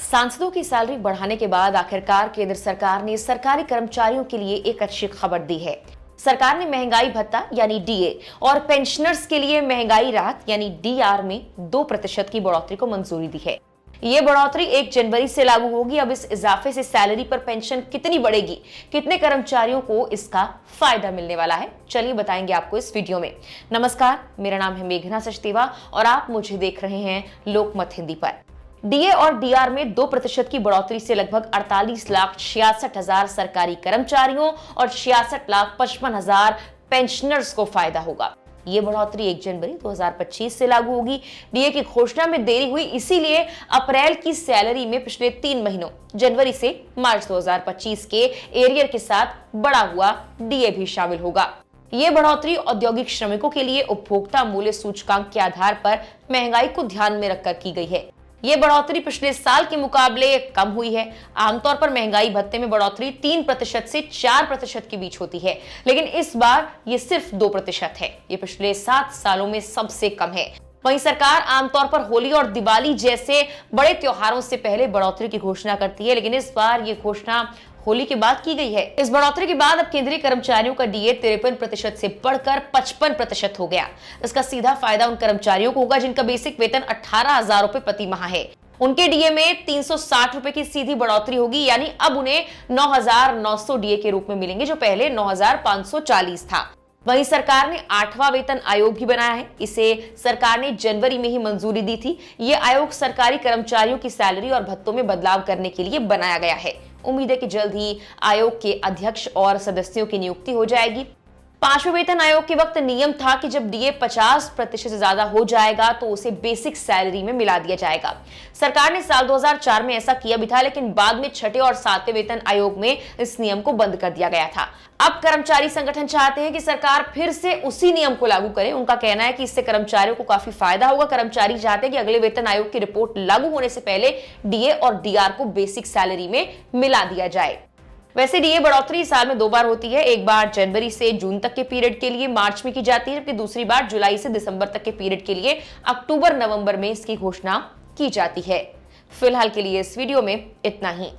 सांसदों की सैलरी बढ़ाने के बाद आखिरकार केंद्र सरकार ने सरकारी कर्मचारियों के लिए एक अच्छी खबर दी है। सरकार ने महंगाई भत्ता यानी डीए और पेंशनर्स के लिए महंगाई राहत यानी डीआर में 2% की बढ़ोतरी को मंजूरी दी है। ये बढ़ोतरी 1 जनवरी से लागू होगी। अब इस इजाफे से सैलरी पर पेंशन कितनी बढ़ेगी, कितने कर्मचारियों को इसका फायदा मिलने वाला है, चलिए बताएंगे आपको इस वीडियो में। नमस्कार, मेरा नाम है मेघना सचदेवा और आप मुझे देख रहे हैं लोकमत हिंदी पर। डीए और डीआर में 2% की बढ़ोतरी से लगभग 48,66,000 सरकारी कर्मचारियों और 66,55,000 पेंशनर्स को फायदा होगा। ये बढ़ोतरी 1 जनवरी 2025 से लागू होगी। डीए की घोषणा में देरी हुई, इसीलिए अप्रैल की सैलरी में पिछले 3 महीनों जनवरी से मार्च 2025 के एरियर के साथ बढ़ा हुआ डीए भी शामिल होगा। ये बढ़ोतरी औद्योगिक श्रमिकों के लिए उपभोक्ता मूल्य सूचकांक के आधार पर महंगाई को ध्यान में रखकर की गई है। ये बढ़ोतरी पिछले साल के मुकाबले कम हुई है। आमतौर पर महंगाई भत्ते में बढ़ोतरी 3% से 4% के बीच होती है, लेकिन इस बार ये सिर्फ 2% है। ये पिछले 7 सालों में सबसे कम है। वहीं सरकार आमतौर पर होली और दिवाली जैसे बड़े त्योहारों से पहले बढ़ोतरी की घोषणा करती है, लेकिन इस बार ये घोषणा होली के बाद की गई है। इस बढ़ोतरी के बाद अब केंद्रीय कर्मचारियों का डीए 53% से बढ़कर 55% हो गया। इसका सीधा फायदा उन कर्मचारियों को होगा जिनका बेसिक वेतन 18,000 रुपए प्रति माह है। उनके डीए में 360 रुपए की सीधी बढ़ोतरी होगी, यानी अब उन्हें 9,900 डीए के रूप में मिलेंगे, जो पहले 9,540 था। वहीं सरकार ने 8वां वेतन आयोग भी बनाया है। इसे सरकार ने जनवरी में ही मंजूरी दी थी। ये आयोग सरकारी कर्मचारियों की सैलरी और भत्तों में बदलाव करने के लिए बनाया गया है। उम्मीद है कि जल्द ही आयोग के अध्यक्ष और सदस्यों की नियुक्ति हो जाएगी। 5वें वेतन आयोग के वक्त नियम था कि जब डीए 50% से ज्यादा हो जाएगा तो उसे बेसिक सैलरी में मिला दिया जाएगा। सरकार ने साल 2004 में ऐसा किया भी था, लेकिन बाद में 6ठे और 7वें वेतन आयोग में इस नियम को बंद कर दिया गया था। अब कर्मचारी संगठन चाहते हैं कि सरकार फिर से उसी नियम को लागू करे। उनका कहना है कि इससे कर्मचारियों को काफी फायदा होगा। कर्मचारी चाहते हैं कि अगले वेतन आयोग की रिपोर्ट लागू होने से पहले डीए और डीआर को बेसिक सैलरी में मिला दिया जाए। वैसे डीए बढ़ोतरी साल में 2 बार होती है। एक बार जनवरी से जून तक के पीरियड के लिए मार्च में की जाती है, जबकि दूसरी बार जुलाई से दिसंबर तक के पीरियड के लिए अक्टूबर नवंबर में इसकी घोषणा की जाती है। फिलहाल के लिए इस वीडियो में इतना ही।